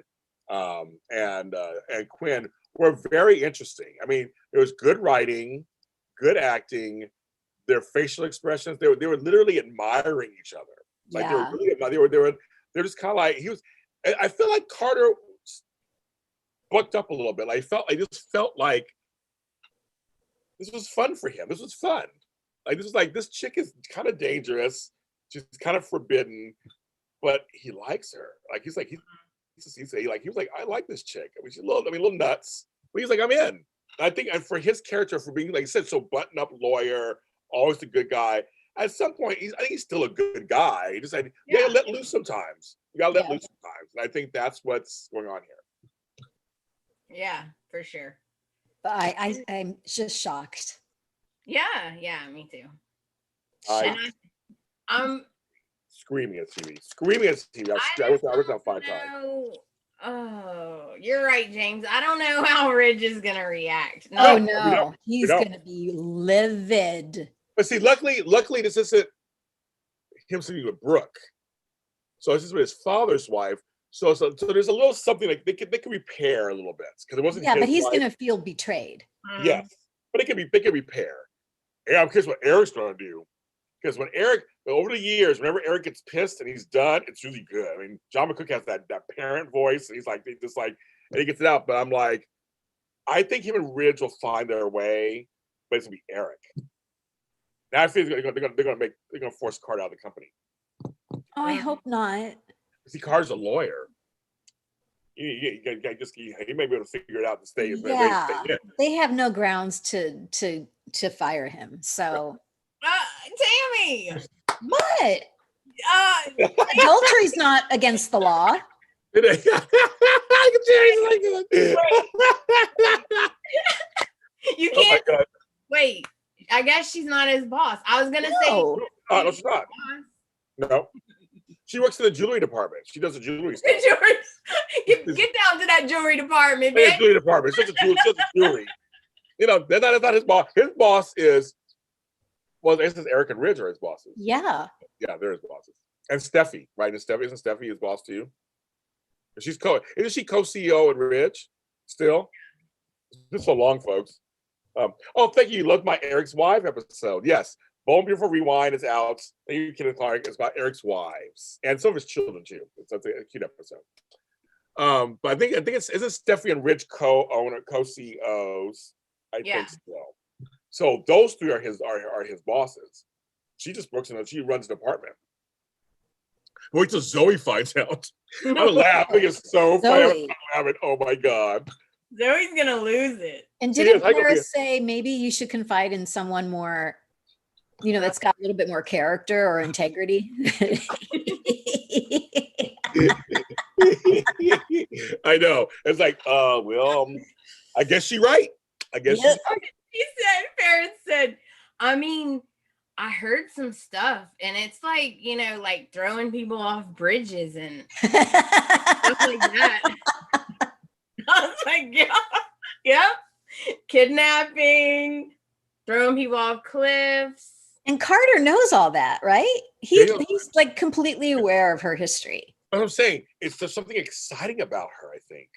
Quinn were very interesting. I mean, it was good writing, good acting, their facial expressions. They were literally admiring each other. Like they were they're just kind of like I feel like Carter bucked up a little bit. I just felt like this was fun for him. This was fun. Like this chick is kind of dangerous. She's kind of forbidden, but he likes her. Like he was like, I like this chick. I mean, she's a little nuts, but he's like, I'm in. I think, and for his character, for being, like I said, so button up lawyer, always a good guy. At some point, I think he's still a good guy. He just like, you gotta let loose sometimes. You gotta let loose sometimes. And I think that's what's going on here. Yeah, for sure. But I'm just shocked. Yeah, me too. I'm screaming at TV. I was on 5 times. Oh, you're right, James. I don't know how Ridge is gonna react. No, he's gonna be livid. But see, luckily, this isn't him sleeping with Brooke. So this is with his father's wife. So there's a little something like they can repair a little bit because it wasn't. Yeah, but his he's wife. going to feel betrayed. Yes, but they can repair. And I'm curious what Eric's going to do. Because when Eric, over the years, whenever Eric gets pissed and he's done, it's really good. I mean, John McCook has that parent voice, and he's like, and he gets it out. But I'm like, I think him and Ridge will find their way, but it's gonna be Eric. Now I feel they're gonna force Carter out of the company. Oh, I hope not. See, Carter's a lawyer. He may be able to figure it out and stay. Yeah, they have no grounds to fire him. So. Tammy, what? Adultery's not against the law. You can't. Oh, wait, I guess she's not his boss. I was gonna say. No, she's not. No, she works in the jewelry department. She does the jewelry stuff. Get down to that jewelry department, man. Jewelry department. It's just a jewelry. You know, that's not his boss. His boss is. Well, this is Eric and Ridge are his bosses. Yeah. Yeah, they're his bosses. And Steffi, right? And isn't Steffi his boss too? Isn't she co-CEO at Ridge still? It's been so long, folks. Thank you. You loved my Eric's Wife episode. Yes. Bone Beautiful Rewind is out. Thank you, Quinn and Carter. It's about Eric's wives and some of his children too. It's a cute episode. But I think isn't Steffi and Ridge co-CEOs? I think so. So those three are his bosses. She just works she runs the department. Wait till Zoe finds out. I'm laughing. It's so funny. Oh my God. Zoe's gonna lose it. And didn't Paris say maybe you should confide in someone more, that's got a little bit more character or integrity? I know. It's like, I guess she's right. She's right. Paris said, I mean, I heard some stuff and it's like, like throwing people off bridges and stuff like that. I was like, yep. Kidnapping, throwing people off cliffs. And Carter knows all that, right? He's like completely aware of her history. What I'm saying, it's there's something exciting about her, I think.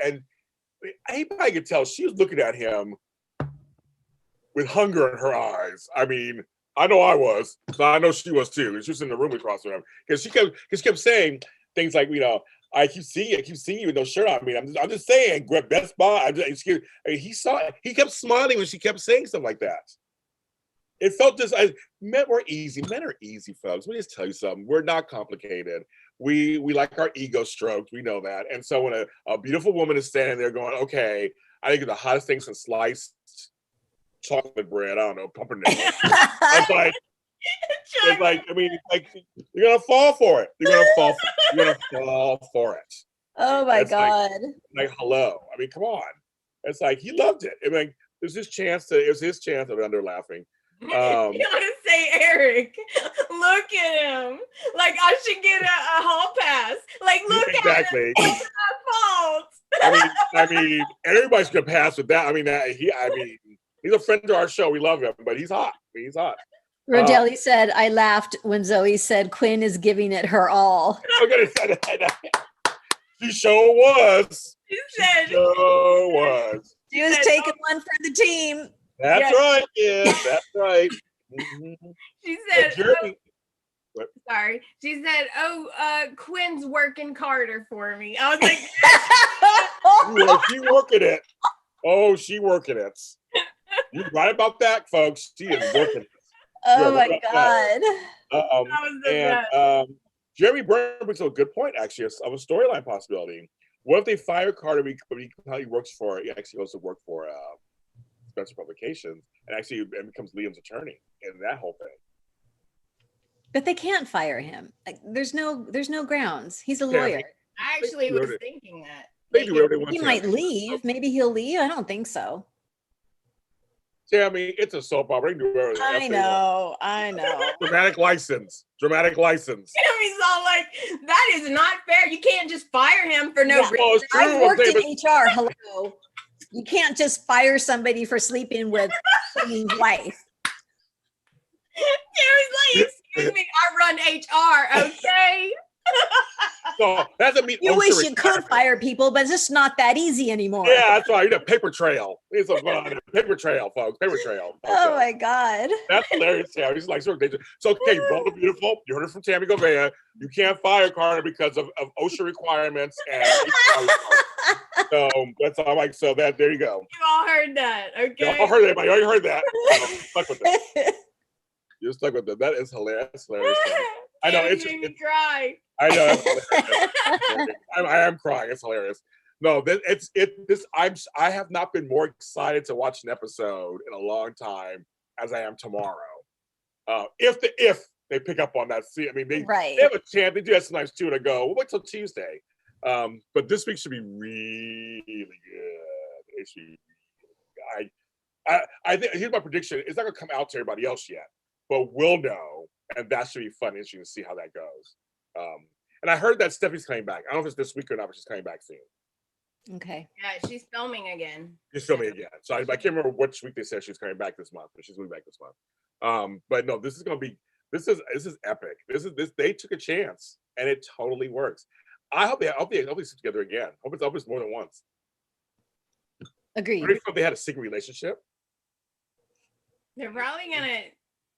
And anybody could tell she was looking at him with hunger in her eyes. I mean, I know I was, so I know she was too. She was in the room across from him because she kept saying things like, I keep seeing you with no shirt on. I mean, I'm just saying, grab Best Buy. He kept smiling when she kept saying stuff like that. It felt men were easy. Men are easy, folks. Let me just tell you something. We're not complicated. We like our ego stroked. We know that. And so when a beautiful woman is standing there going, okay, I think it's the hottest thing since sliced chocolate bread. I don't know, pumpernickel. It's like, you're gonna fall for it. You're gonna fall for it. Oh my God. Like hello. I mean, come on. It's like he loved it. I mean, it was his chance of under laughing. You gotta say, Eric, look at him. Like I should get a hall pass. Like look exactly. At him. It's my fault. I mean, everybody's gonna pass with that. I mean, he's a friend to our show. We love him, but he's hot. Rodelli said, I laughed when Zoe said Quinn is giving it her all. I'm gonna say that. She sure was. She said She was taking one for the team. That's right, yeah, that's right. Mm-hmm. She said, sorry. She said, Quinn's working Carter for me. I was like, she working it. Oh, she working it. You're right about that, folks. She is working it. Oh my God. Jeremy Byrne brings up a good point, actually, of a storyline possibility. What if they fire Carter because he actually goes to work for Spencer Publications and actually becomes Liam's attorney and that whole thing. But they can't fire him. Like there's no grounds. He's a lawyer. I actually was thinking that. They do whatever they want. He might leave. Maybe he'll leave. I don't think so. Yeah, I mean, it's a soap opera. They can do whatever I know. Dramatic license. Tammy's all like, that is not fair. You can't just fire him for no reason. I've worked in HR. Hello. You can't just fire somebody for sleeping with someone's wife. Tammy's like, Excuse me, I run HR, okay? So that doesn't mean You OSHA wish you could requirements. fire people, but it's just not that easy anymore. Yeah, that's right. You need a paper trail. It's a paper trail, folks. Paper trail. Oh my God. That's hilarious, Tammy. He's like, so okay, Bold and Beautiful. You heard it from Tammy Govea. You can't fire Carter because of OSHA requirements and so that's all. I'm like, so that there you go. You all heard that, okay? You all heard it, but you already heard that. Stuck with it. You're stuck with it. That is hilarious. That's hilarious. I know It made me cry. I know. That's hilarious. I am crying. It's hilarious. No, I have not been more excited to watch an episode in a long time as I am tomorrow. If they pick up on that, see, I mean, they have a chance. They do that sometimes too. To go, we'll wait till Tuesday. But this week should be really good. It should be really good. I think here's my prediction. It's not gonna come out to everybody else yet, but we'll know, and that should be fun, interesting to see how that goes. And I heard that Steffi's coming back. I don't know if it's this week or not, but she's coming back soon. Okay. Yeah, she's filming again. She's filming again. So I can't remember which week they said she was coming back this month, but she's coming back this month. But no, this is epic. They took a chance and it totally works. I hope they sit together again. Hope it's more than once. Agreed. I hope they had a secret relationship. They're probably gonna,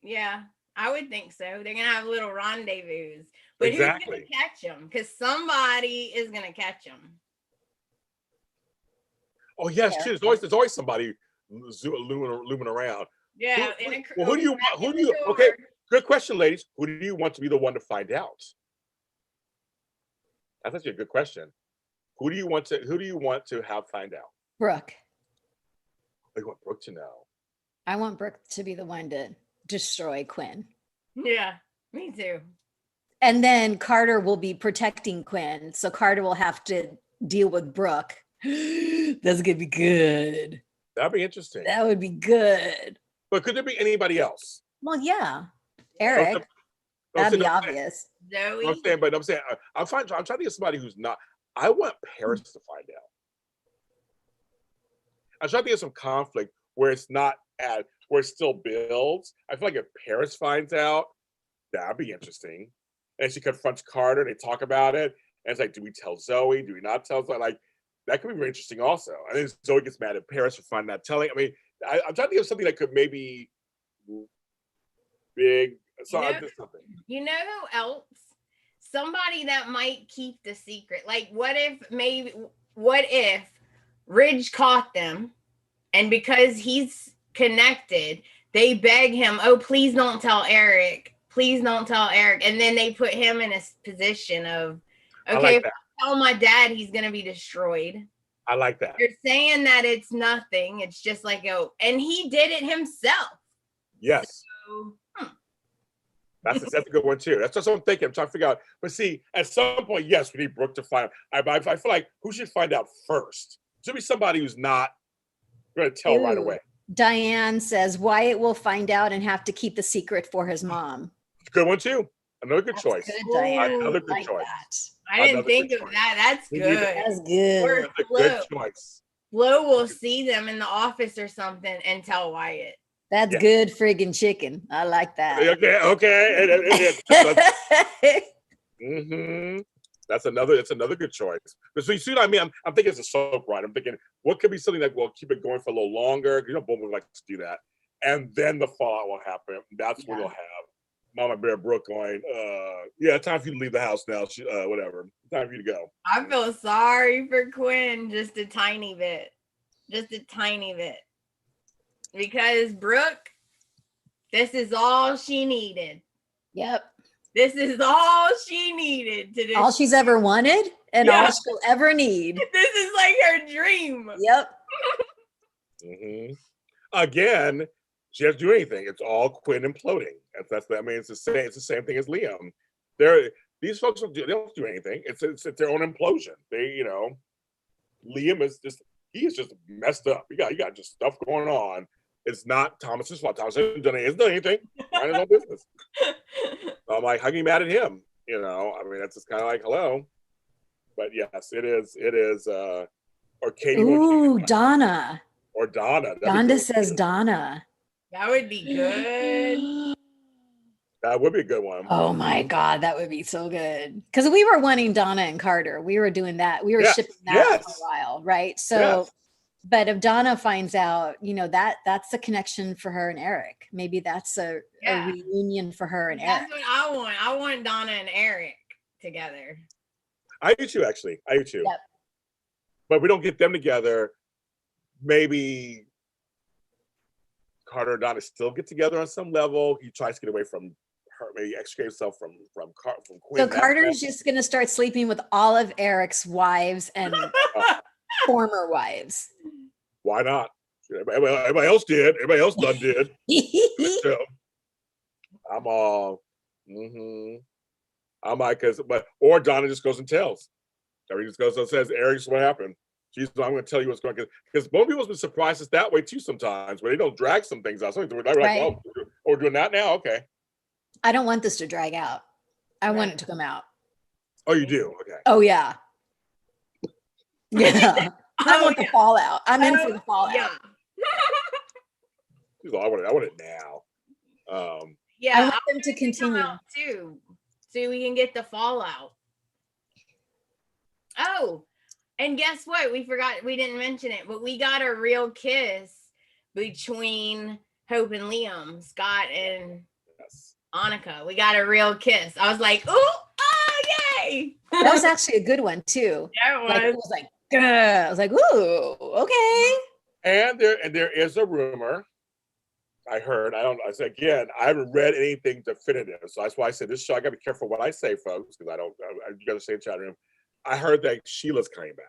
yeah, I would think so. They're gonna have little rendezvous, but Exactly. Who's gonna catch them? Because somebody is gonna catch them. Oh yes, too. There's always somebody looming around. Yeah. Who do you? Okay, good question, ladies. Who do you want to be the one to find out? That's actually a good question. Who do you want to have find out? Brooke. I want Brooke to know. I want Brooke to be the one to destroy Quinn. Yeah, me too. And then Carter will be protecting Quinn. So Carter will have to deal with Brooke. That's gonna be good. That'd be interesting. That would be good. But could there be anybody else? Well, yeah. Eric. That'd be obvious. Zoe. I'm saying I'm trying to get somebody who's not. I want Paris to find out. I'm trying to get some conflict where it's not where it still builds. I feel like if Paris finds out, that'd be interesting. And she confronts Carter, and they talk about it. And it's like, do we tell Zoe? Do we not tell Zoe? Like, that could be very interesting also. I think Zoe gets mad at Paris for finding not telling. I mean, I'm trying to think of something that could maybe big. Something. You know who else? Somebody that might keep the secret. Like, what if Ridge caught them, and because he's connected, they beg him, oh, please don't tell Eric. Please don't tell Eric. And then they put him in a position of, okay, if I tell my dad, he's going to be destroyed. I like that. You're saying that it's nothing. It's just like, oh, and he did it himself. Yes. So, That's a good one too. That's what I'm thinking. I'm trying to figure out. But see, at some point, yes, we need Brooke to find out. I feel like who should find out first? Should be somebody who's not going to tell right away. Diane says Wyatt will find out and have to keep the secret for his mom. Good one too. Another good choice. Good, Diane. Another good choice. I didn't think of that. That's good. That's good. That's a good choice. Flo will see them in the office or something and tell Wyatt. That's good friggin' chicken. I like that. Okay. Mm-hmm. That's another good choice. So you see what I mean? I'm thinking it's a soap ride. I'm thinking what could be something that will keep it going for a little longer. You know, Boom would like to do that. And then the fallout will happen. That's when you'll have Mama Bear Brooke going, time for you to leave the house now. Whatever. Time for you to go. I feel sorry for Quinn just a tiny bit. Because Brooke, this is all she needed. Yep. This is all she needed to do. All she's ever wanted and all she'll ever need. This is like her dream. Yep. Mm-hmm. Again, she doesn't do anything. It's all Quinn imploding. It's the same thing as Liam. These folks don't do anything. It's their own implosion. Liam is just messed up. You got just stuff going on. It's not Thomas's fault. Thomas hasn't done anything. Mind his own business. So I'm like hugging mad at him. That's just kind of like hello. But yes, it is. Or Katie. Ooh, Donna. Or Donna. Donda says Donna. That would be good. That would be a good one. Oh my God, that would be so good. Because we were wanting Donna and Carter. We were doing that. We were shipping that for a while, right? So, but if Donna finds out, that's a connection for her and Eric. Maybe that's a reunion for her and Eric. That's what I want. I want Donna and Eric together. I do too, actually. I do too. Yep. But if we don't get them together, maybe Carter and Donna still get together on some level. He tries to get away from her, maybe extricate himself from Quinn. So Carter's just going to start sleeping with all of Eric's wives and former wives. Why not? Everybody else did. Everybody else done did. So, I'm all. I'm like, or Donna just goes and tells. Or he just goes and says, "Eric's what happened." I'm going to tell you what's going on. Because most people have been surprised us that way too sometimes, where they don't drag some things out. So they're like, oh, we're doing that now? Okay. I don't want this to drag out. I want it to come out. Oh, you do? Okay. Oh, yeah. Yeah. I want the fallout. I'm in for the fallout. Yeah. I want it now. I want them to continue. Too. So we can get the fallout. Oh, and guess what? We didn't mention it, but we got a real kiss between Hope and Liam, Scott and Annika. We got a real kiss. I was like, ooh, oh, yay. That was actually a good one, too. Yeah, it was like, I was like, ooh, okay. And there is a rumor. I heard. I haven't read anything definitive, so that's why I said this show. I got to be careful what I say, folks, because you got to stay in the chat room. I heard that Sheila's coming back.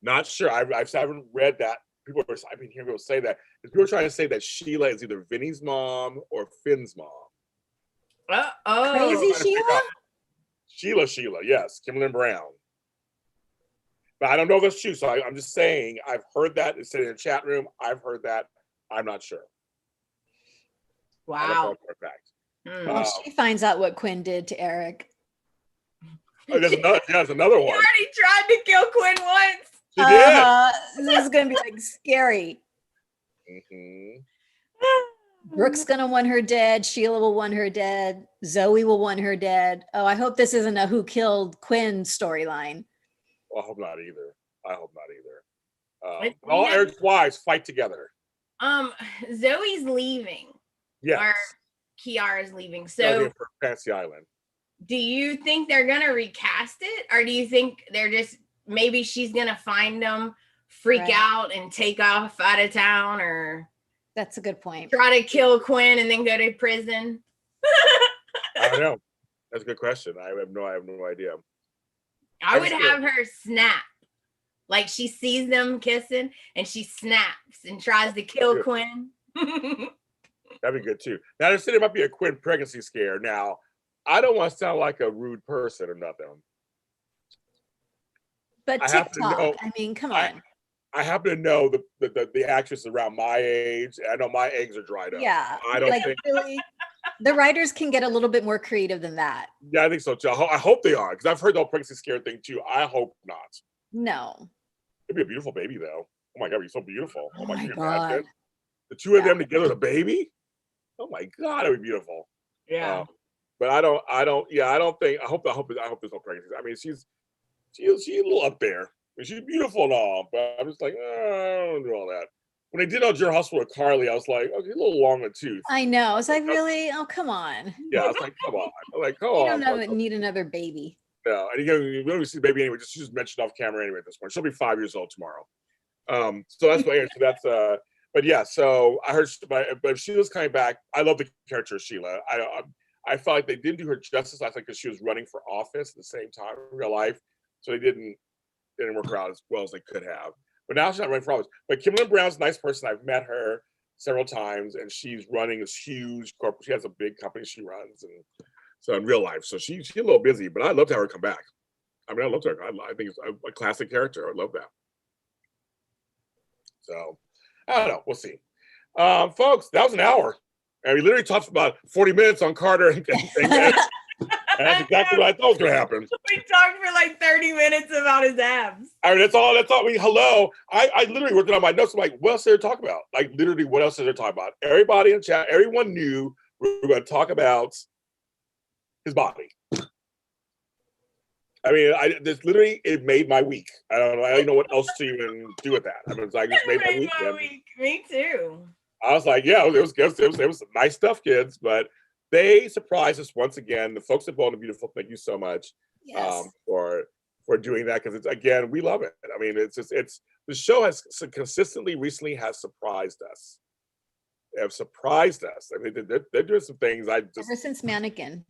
Not sure. I haven't read that. I've been hearing people say that. People are trying to say that Sheila is either Vinny's mom or Finn's mom. Crazy Sheila? Sheila, yes. Kimberly Brown. But I don't know if that's true. So I'm just saying, I've heard that. It's in the chat room. I've heard that. I'm not sure. Wow. Well, she finds out what Quinn did to Eric. There's another one. You already tried to kill Quinn once. She did. This is going to be like scary. Brooke's going to want her dead. Sheila will want her dead. Zoe will want her dead. Oh, I hope this isn't a who killed Quinn storyline. Well, I hope not either. All Eric's wives fight together. Zoe's leaving. Yes. Or Kiara's leaving. So for Fantasy Island. Do you think they're gonna recast it, or do you think they're just maybe she's gonna find them, freak out, and take off out of town, or that's a good point. Try to kill Quinn and then go to prison? I don't know. That's a good question. I have no idea. I would have her snap. Like she sees them kissing and she snaps and tries to kill Quinn. That'd be good too. Now they're saying it might be a Quinn pregnancy scare. Now, I don't want to sound like a rude person or nothing. But TikTok, I mean, come on. I happen to know the actress around my age. I know my eggs are dried up. Yeah. I don't think really, the writers can get a little bit more creative than that. Yeah, I think so too. I hope they are, because I've heard the whole pregnancy scare thing too. I hope not. No. It'd be a beautiful baby though. Oh my God, it'd be so beautiful. Oh my God. The two of them together with a baby. Oh my God, it'd be beautiful. Yeah. But I hope there's no pregnancy. I mean, she's a little up there. I mean, she's beautiful and all, but I'm just like, I don't do all that. When they did Alger Hustle with Carly, I was like, okay, a little long in the tooth. I know. I was like, really? Oh, come on. Yeah, I was like, come on. I'm like, come on. You don't need another baby. No, and we don't see the baby anyway. She's just mentioned off camera anyway at this point. She'll be 5 years old tomorrow. So that's my answer. But yeah. So I heard, but if Sheila's coming back, I love the character of Sheila. I felt like they didn't do her justice. I think because she was running for office at the same time in real life, so they didn't work her out as well as they could have. But now she's not running for office. But Kimberly Brown's a nice person. I've met her several times, and she's running this huge corporate. She has a big company she runs, and so in real life, so she's a little busy. But I'd love to have her come back. I mean, I love her. I think it's a classic character. I love that. So I don't know. We'll see, folks. That was an hour. And we literally talked for about 40 minutes on Carter and and that's exactly what I thought was going to happen. We talked for like 30 minutes about his abs. I mean, that's all. I literally worked it on my notes. I'm like, what else did they talk about? Like, literally, what else did they talk about? Everybody in the chat, everyone knew we're going to talk about his body. I mean, this literally, it made my week. I don't know what else to even do with that. I mean, it's like, it made my week. Me too. I was like, yeah, it was nice stuff, kids, but they surprised us once again. The folks at Bold and Beautiful, thank you so much for doing that, because it's, again, we love it. I mean, the show has consistently recently has surprised us. They have surprised us. I mean, they're doing some things. Ever since Mannequin.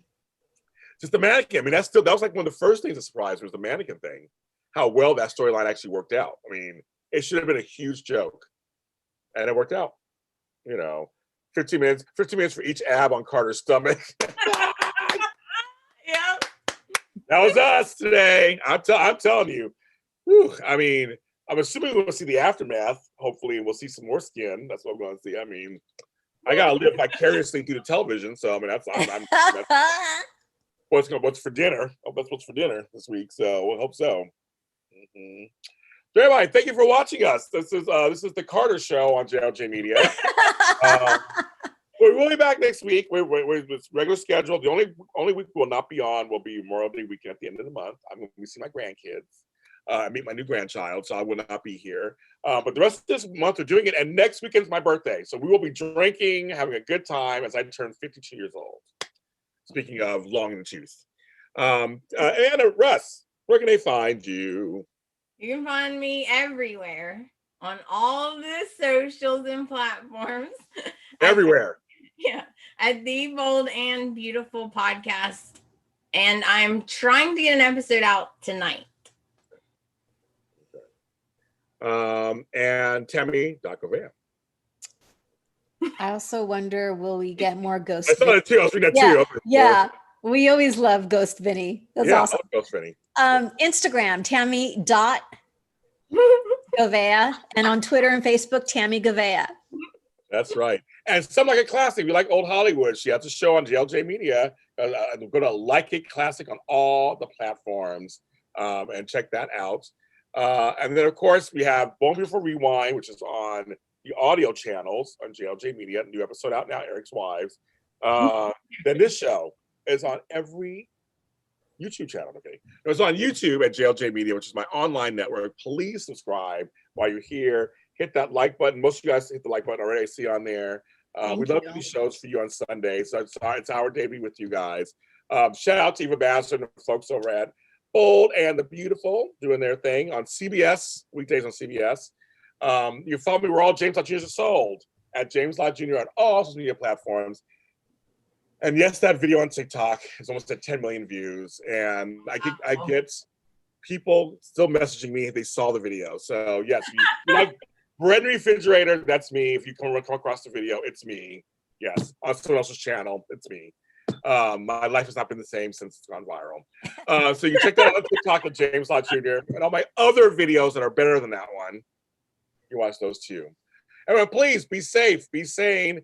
Just the mannequin. I mean, that was like one of the first things that surprised me was the mannequin thing. How well that storyline actually worked out. I mean, it should have been a huge joke, and it worked out. 15 minutes for each ab on Carter's stomach. Yeah, that was us today. I'm telling you. Whew, I mean, I'm assuming we'll see the aftermath. Hopefully, we'll see some more skin. That's what I'm going to see. I mean, I gotta live vicariously through the television. So I mean, that's what's for dinner. Oh, that's what's for dinner this week. So we'll hope so. Mm-hmm. So everybody, thank you for watching us. This is the Carter Show on JLJ Media. We'll be back next week. We're regular schedule. The only week we will not be on will be Memorial Day weekend at the end of the month. I'm going to see my grandkids. Meet my new grandchild, so I will not be here. But the rest of this month we're doing it, and next weekend's my birthday, so we will be drinking, having a good time as I turn 52 years old. Speaking of long in the tooth. And Russ, where can they find you? You can find me everywhere on all the socials and platforms. Everywhere. At the Bold and Beautiful podcast. And I'm trying to get an episode out tonight. And Tammy.Govea. I also wonder, will we get more Ghost? I saw that too. I was reading that too. Yeah. We always love Ghost Vinny. That's awesome. I love Ghost Vinny. Instagram, Tammy.Govea, and on Twitter and Facebook, Tammy Govea. That's right. And Some Like It Classic. We like old Hollywood. She has a show on JLJ Media. Go to Like It Classic on all the platforms and check that out. And then, of course, we have Bone Beautiful Rewind, which is on the audio channels on JLJ Media. New episode out now, Eric's Wives. Then this show is on every YouTube channel. Okay, it's on YouTube at JLJ Media, which is my online network. Please subscribe while you're here. Hit that like button. Most of you guys hit the like button already. I see on there. We love these shows for you on Sunday, so it's our day to be with you guys. Shout out to Eva Bassett and the folks over at Bold and the Beautiful doing their thing on CBS, weekdays on CBS. You follow me, we're all James Lott Jr. Sold at James Lott Jr. on all social media platforms. And yes, that video on TikTok is almost at 10 million views. And I get people still messaging me if they saw the video. So yes, you like Bread and Refrigerator, that's me. If you come across the video, it's me. Yes, on someone else's channel, it's me. My life has not been the same since it's gone viral. So you check that out on TikTok at James Lott Jr. And all my other videos that are better than that one, you watch those too. Everyone, please be safe, be sane.